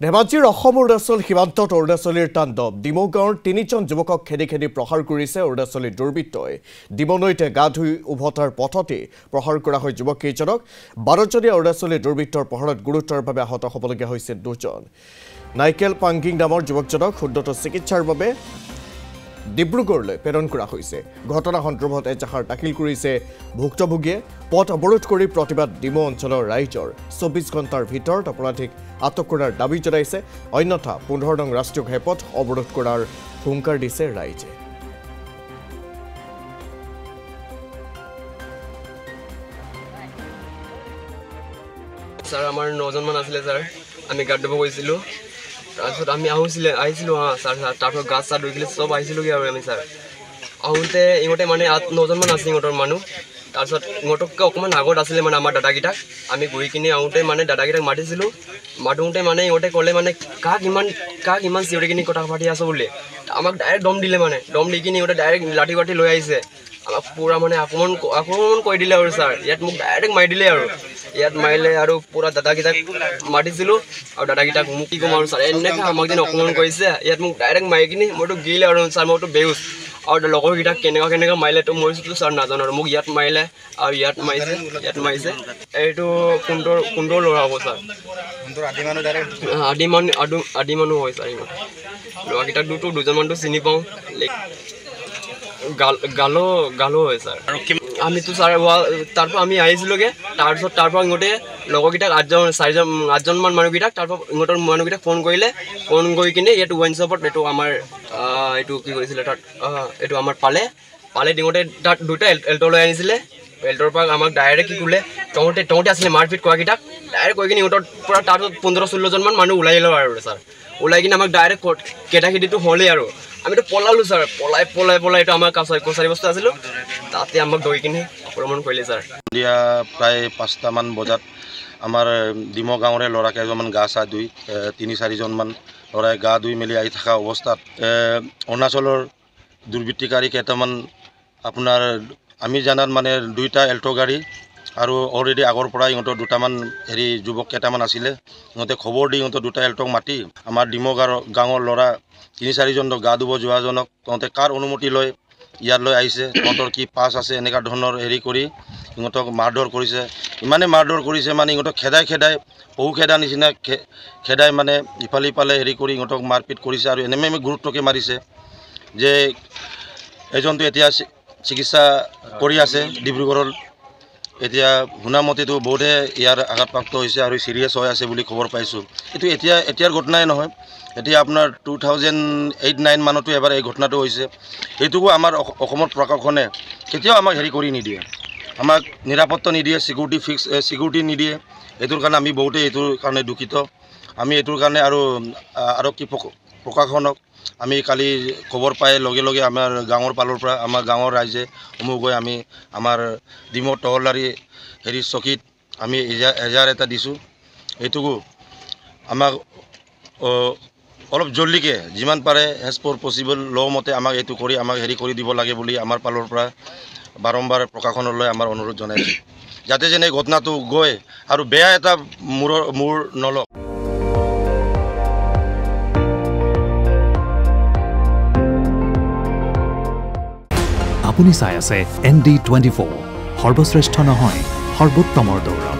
ধেমাজিৰ অসম অৰুণাচল সীমান্তত অৰুণাচলীৰ তাণ্ডৱ ডিমৌগাঁৱৰ তিনিজন যুৱকক খেদি খেদি প্ৰহাৰ কৰিছে অৰুণাচলী দুৰ্বৃত্তই ডিমনৈতে গা ধুই উভতাৰ পথতে প্ৰহাৰ কৰা হয় যুৱককেইজনক 12জনীয়া অৰুণাচলী দুৰ্বৃত্তৰ প্ৰহাৰত গুৰুতৰভাৱে আহত হ'বলগীয়া হৈছে দুজন নাইকেল পাংগিং নামৰ যুৱকজনক উন্নত চিকিৎসাৰ বাবে ডিব্ৰুগড়লৈ প্ৰেৰণ কৰা হৈছে ঘটনা সন্দৰ্ভত এজাহাৰ দাখিল কৰিছে ভুক্তভোগীয়ে পথ অৱৰোধ কৰি প্ৰতিবাদ ডিমৌ অঞ্চলৰ ৰাইজৰ 24 ঘণ্টাৰ ভিতৰত অপৰাধীক আটক কৰাৰ দাবী জনাইছে অন্যথা 15 নং ৰাষ্ট্ৰীয় ঘাইপথ অৱৰোধ কৰাৰ হুংকাৰ দিছে ৰাইজে স্যাৰ আমাৰ 9 জন মান আছিল স্যাৰ আমি গাড়ি ধুব গৈছিল তাৰপিছত আমি আহিছিলো স্যাৰ তাৰপৰ গাছ চাট ধুইছিলে সব আহিছিলো কি আৰু আমি স্যাৰ আহোঁতে ইহঁতে মানে 9 জন মান আছিল ইহঁতৰ মানুহ তাৰপিছত ইহঁতকে অকমান আগত আছিলে মানে আমাৰ দাদাগিটাক আমি গৈ কিনে আহোঁতে মানে দাদাগিটাক মাতিছিলো মাতোঁতে মানে ইহঁতে ক'লে মানে কাক ইমান চিঞৰি কিনে কথা পাতি আছো বুলি আমাক ডাইৰেক্ট দম দিলে মানে দম দি কিনে ইহঁতে ডাইৰেক্ট লাঠি পাতি লৈ আহিছে আমাক পুৰা মানে আক্ৰমণ কৰি দিলে আৰু স্যাৰ ইয়াত মোক ডাইৰেক্ট মাৰি দিলে আৰু ইয়াত মাৰিলে আৰু পুৰা দাদাগিটাক মাতিছিলো আৰু দাদাগিটাক মোক কি ক'ম আৰু স্যাৰ এনেকৈ আমাক যেন আক্ৰমণ কৰিছে ইয়াত মোক ডাইৰেক্ট মাৰি কিনে মইতো গিলে আৰু স্যাৰ মইতো বেহুচ আৰু লগৰগিটাক কেনেকৈ মাৰিলে তো মৰিছিলো স্যাৰ নাজানো আৰু মোক ইয়াত মাৰিলে আৰু ইয়াত মাৰিছে এইটো কোনটোৰ ল'ৰা হ'ব স্যাৰ আদি মানুহ হয় স্যাৰ ইমান ল'ৰাকেইটাক দুজনমানটো চিনি পাওঁ গালো হয় স্যাৰ আমিতো স্যাৰ তাৰপৰা আমি আহিছিলোগৈ তাৰপিছত তাৰপৰা ইহঁতে লগৰকেইটাক 8জন মান মানুহকেইটাক তাৰপৰা ইহঁতৰ মানুহকেইটাক ফোন কৰিলে ফোন কৰি কিনে ইয়াত ৱাইন শ্বপত এইটো আমাৰ এইটো কি কৰিছিলে তাত এইটো আমাৰ পালে দিওঁতে তাত দুটা এল্ট লৈ আনিছিলে এল্টৰ পৰা আমাক ডাইৰেক্ট কি ক'লে তহঁতে আছিলে মাৰপিট কৰাকেইটাক ডাইৰেক্ট কৈ কিনে ইহঁতৰ পৰা তাৰপিছত 15-16 মান মানুহ ওলাই আহিলে আৰু স্যাৰ ওলাই কিনে আমাক ডাইৰেক্ট কেটাকেটিটো হ'লেই আৰু আমিতো পলালো স্যাৰ পলাই এইটো আমাৰ কছাৰী বস্তু আছিলোঁ তাতে আমাক ধৰি কিনে আক্ৰমণ কৰিলে স্যাৰ সন্ধিয়া প্ৰায় 5টামান বজাত আমাৰ ডিমৌ গাঁৱৰে ল'ৰা কেইজনমান গা চা ধুই 3-4জন মান ল'ৰাই গা ধুই মেলি আহি থকা অৱস্থাত অৰুণাচলৰ দুৰ্বৃত্তিকাৰী কেইটামান আপোনাৰ আমি জানাত মানে 2টা এল্ট' গাড়ী আৰু অলৰেডি আগৰ পৰা ইহঁতৰ দুটামান যুৱক কেইটামান আছিলে ইহঁতে খবৰ দি ইহঁতৰ 2টা এল্টক মাতি আমাৰ ডিমৌ গাঁৱৰ ল'ৰা 3-4জন গা ধুব যোৱাজনক তহঁতে কাৰ অনুমতি লৈ ইয়ালৈ আহিছে তহঁতৰ কি পাছ আছে এনেকুৱা ধৰণৰ কৰি ইহঁতক মাৰধৰ কৰিছে ইমানে মাৰধৰ কৰিছে মানে ইহঁতক খেদাই পহু খেদা নিচিনা খেদাই মানে ইফালে কৰি ইহঁতক মাৰপিট কৰিছে আৰু এনেমে গুৰুত্বকৈ মাৰিছে যে এজনটো এতিয়া চিকিৎসা কৰি আছে ডিব্ৰুগড়ত এতিয়া শুনামতেতো বহুতে ইয়াৰ আঘাতপ্ৰাপ্ত হৈছে আৰু চিৰিয়াছ হৈ আছে বুলি খবৰ পাইছোঁ এইটো এতিয়াৰ ঘটনাই নহয় এতিয়া আপোনাৰ 2008-9 মানতো এবাৰ এই ঘটনাটো হৈছে এইটোকো আমাৰ অসমৰ প্ৰশাসনে কেতিয়াও আমাক কৰি নিদিয়ে আমাক নিৰাপত্তা নিদিয়ে চিকিউৰিটি নিদিয়ে এইটোৰ কাৰণে আমি বহুতে এইটোৰ কাৰণে দুখিত আমি এইটোৰ কাৰণে আৰু আৰক্ষী প্ৰশাসনক আমি কালি খবৰ পাই লগে আমাৰ গাঁৱৰ পালৰ পৰা আমাৰ গাঁৱৰ ৰাইজে সমূহ গৈ আমি আমাৰ ডিমৌ তহলাৰী চকীত আমি এজাহাৰ এটা দিছোঁ এইটোকো আমাক অলপ জলদিকে যিমান পাৰে এজ পৰ পচিবল ল মতে আমাক এইটো কৰি আমাক কৰি দিব লাগে বুলি আমাৰ পালৰ পৰা বাৰম্বাৰ প্ৰশাসনলৈ আমাৰ অনুৰোধ জনাইছোঁ যাতে যেন এই ঘটনাটো গৈ আৰু বেয়া এটা মূৰ নলওক আপুনি চাই আছে ND24 সৰ্বশ্ৰেষ্ঠ নহয় সৰ্বোত্তমৰ দৌৰ